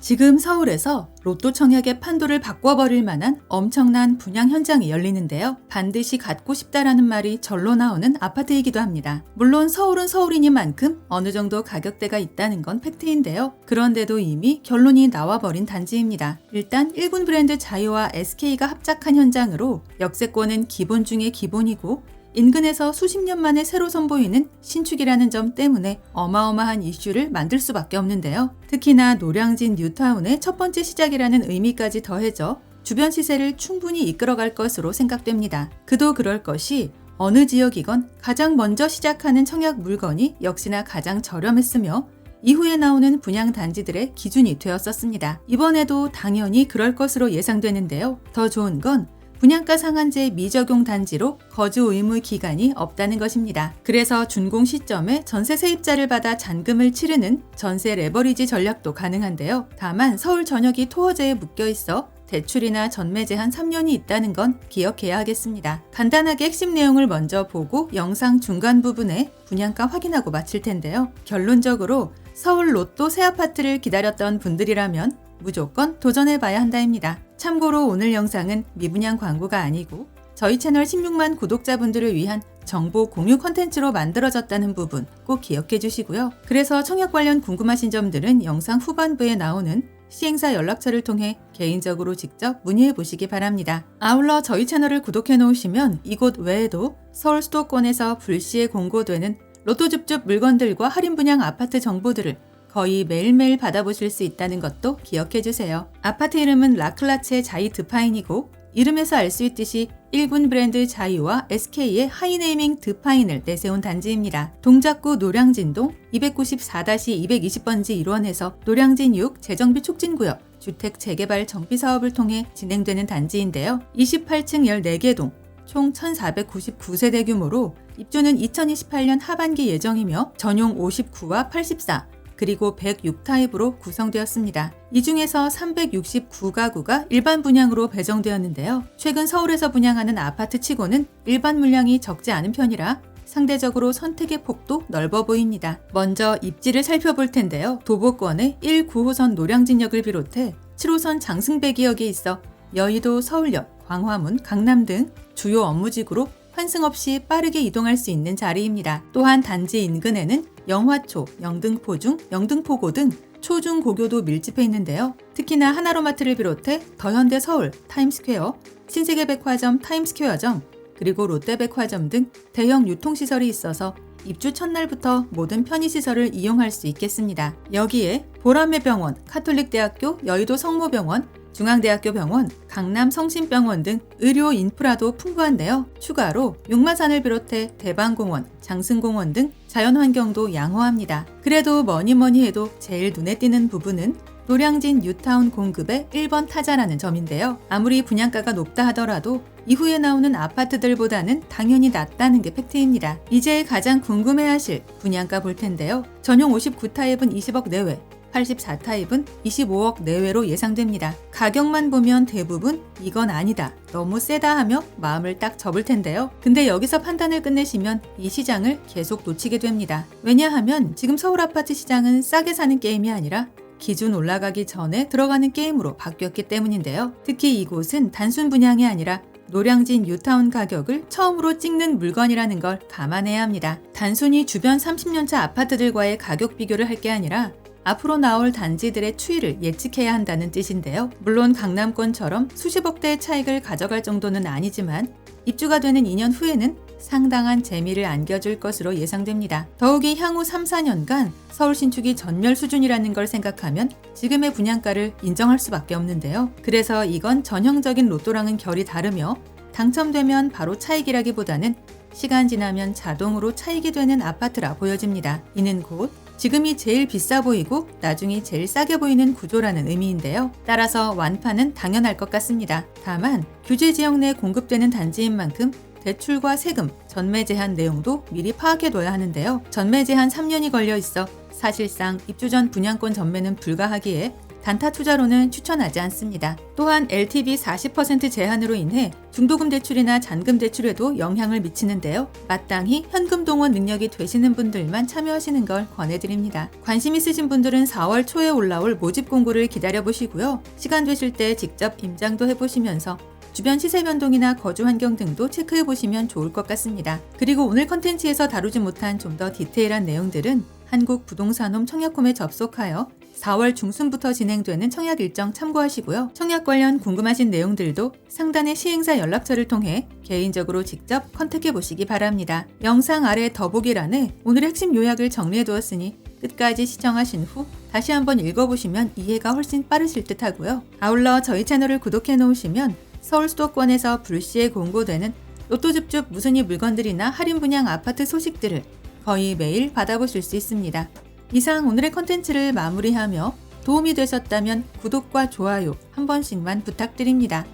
지금 서울에서 로또 청약의 판도를 바꿔버릴 만한 엄청난 분양 현장이 열리는데요. 반드시 갖고 싶다라는 말이 절로 나오는 아파트이기도 합니다. 물론 서울은 서울이니만큼 어느 정도 가격대가 있다는 건 팩트인데요. 그런데도 이미 결론이 나와버린 단지입니다. 일단 1군 브랜드 자이오와 SK가 합작한 현장으로 역세권은 기본 중에 기본이고 인근에서 수십 년 만에 새로 선보이는 신축이라는 점 때문에 어마어마한 이슈를 만들 수밖에 없는데요. 특히나 노량진 뉴타운의 첫 번째 시작이라는 의미까지 더해져 주변 시세를 충분히 이끌어갈 것으로 생각됩니다. 그도 그럴 것이 어느 지역이건 가장 먼저 시작하는 청약 물건이 역시나 가장 저렴했으며 이후에 나오는 분양 단지들의 기준이 되었었습니다. 이번에도 당연히 그럴 것으로 예상되는데요. 더 좋은 건 분양가 상한제 미적용 단지로 거주 의무 기간이 없다는 것입니다. 그래서 준공 시점에 전세 세입자를 받아 잔금을 치르는 전세 레버리지 전략도 가능한데요. 다만 서울 전역이 토어제에 묶여 있어 대출이나 전매 제한 3년이 있다는 건 기억해야 하겠습니다. 간단하게 핵심 내용을 먼저 보고 영상 중간 부분에 분양가 확인하고 마칠 텐데요. 결론적으로 서울 로또 새 아파트를 기다렸던 분들이라면 무조건 도전해봐야 한다입니다. 참고로 오늘 영상은 미분양 광고가 아니고 저희 채널 16만 구독자분들을 위한 정보 공유 컨텐츠로 만들어졌다는 부분 꼭 기억해 주시고요. 그래서 청약 관련 궁금하신 점들은 영상 후반부에 나오는 시행사 연락처를 통해 개인적으로 직접 문의해 보시기 바랍니다. 아울러 저희 채널을 구독해 놓으시면 이곳 외에도 서울 수도권에서 불시에 공고되는 로또 줍줍 물건들과 할인 분양 아파트 정보들을 거의 매일매일 받아보실 수 있다는 것도 기억해 주세요. 아파트 이름은 라클라체 자이 드파인이고 이름에서 알 수 있듯이 1군 브랜드 자이와 SK의 하이네이밍 드파인을 내세운 단지입니다. 동작구 노량진동 294-220번지 1원에서 노량진 6 재정비 촉진구역 주택 재개발 정비 사업을 통해 진행되는 단지인데요. 28층 14개 동 총 1499세대 규모로 입주는 2028년 하반기 예정이며 전용 59와 84 그리고 106타입으로 구성되었습니다. 이 중에서 369가구가 일반 분양으로 배정되었는데요. 최근 서울에서 분양하는 아파트 치고는 일반 물량이 적지 않은 편이라 상대적으로 선택의 폭도 넓어 보입니다. 먼저 입지를 살펴볼 텐데요. 도보권의 1, 9호선 노량진역을 비롯해 7호선 장승배기역에 있어 여의도, 서울역, 광화문, 강남 등 주요 업무지구로 환승 없이 빠르게 이동할 수 있는 자리입니다. 또한 단지 인근에는 영화초, 영등포중, 영등포고 등 초중고교도 밀집해 있는데요. 특히나 하나로마트를 비롯해 더현대 서울, 타임스퀘어, 신세계백화점 타임스퀘어점, 그리고 롯데백화점 등 대형 유통시설이 있어서 입주 첫날부터 모든 편의시설을 이용할 수 있겠습니다. 여기에 보라매병원, 카톨릭대학교, 여의도 성모병원, 중앙대학교 병원, 강남 성심병원 등 의료 인프라도 풍부한데요. 추가로 용마산을 비롯해 대방공원, 장승공원 등 자연환경도 양호합니다. 그래도 뭐니 해도 제일 눈에 띄는 부분은 노량진 뉴타운 공급의 1번 타자라는 점인데요. 아무리 분양가가 높다 하더라도 이후에 나오는 아파트들보다는 당연히 낫다는 게 팩트입니다. 이제 가장 궁금해하실 분양가 볼 텐데요. 전용 59타입은 20억 내외, 84타입은 25억 내외로 예상됩니다. 가격만 보면 대부분 이건 아니다, 너무 세다 하며 마음을 딱 접을 텐데요. 근데 여기서 판단을 끝내시면 이 시장을 계속 놓치게 됩니다. 왜냐하면 지금 서울 아파트 시장은 싸게 사는 게임이 아니라 기준 올라가기 전에 들어가는 게임으로 바뀌었기 때문인데요. 특히 이곳은 단순 분양이 아니라 노량진 뉴타운 가격을 처음으로 찍는 물건이라는 걸 감안해야 합니다. 단순히 주변 30년차 아파트들과의 가격 비교를 할 게 아니라 앞으로 나올 단지들의 추이를 예측해야 한다는 뜻인데요. 물론 강남권처럼 수십억대의 차익을 가져갈 정도는 아니지만 입주가 되는 2년 후에는 상당한 재미를 안겨줄 것으로 예상됩니다. 더욱이 향후 3, 4년간 서울 신축이 전멸 수준이라는 걸 생각하면 지금의 분양가를 인정할 수밖에 없는데요. 그래서 이건 전형적인 로또랑은 결이 다르며 당첨되면 바로 차익이라기보다는 시간 지나면 자동으로 차익이 되는 아파트라 보여집니다. 이는 곧 지금이 제일 비싸 보이고 나중이 제일 싸게 보이는 구조라는 의미인데요. 따라서 완파는 당연할 것 같습니다. 다만 규제 지역 내 공급되는 단지인 만큼 대출과 세금, 전매 제한 내용도 미리 파악해둬야 하는데요. 전매 제한 3년이 걸려 있어 사실상 입주 전 분양권 전매는 불가하기에 단타 투자로는 추천하지 않습니다. 또한 LTV 40% 제한으로 인해 중도금 대출이나 잔금 대출에도 영향을 미치는데요. 마땅히 현금 동원 능력이 되시는 분들만 참여하시는 걸 권해드립니다. 관심 있으신 분들은 4월 초에 올라올 모집 공고를 기다려보시고요. 시간 되실 때 직접 임장도 해보시면서 주변 시세 변동이나 거주 환경 등도 체크해보시면 좋을 것 같습니다. 그리고 오늘 컨텐츠에서 다루지 못한 좀 더 디테일한 내용들은 한국부동산홈 청약홈에 접속하여 4월 중순부터 진행되는 청약 일정 참고하시고요. 청약 관련 궁금하신 내용들도 상단의 시행사 연락처를 통해 개인적으로 직접 컨택해 보시기 바랍니다. 영상 아래 더보기란에 오늘의 핵심 요약을 정리해 두었으니 끝까지 시청하신 후 다시 한번 읽어보시면 이해가 훨씬 빠르실 듯 하고요. 아울러 저희 채널을 구독해 놓으시면 서울 수도권에서 불시에 공고되는 로또줍줍 무순위 물건들이나 할인 분양 아파트 소식들을 거의 매일 받아보실 수 있습니다. 이상 오늘의 컨텐츠를 마무리하며 도움이 되셨다면 구독과 좋아요 한 번씩만 부탁드립니다.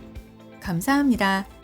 감사합니다.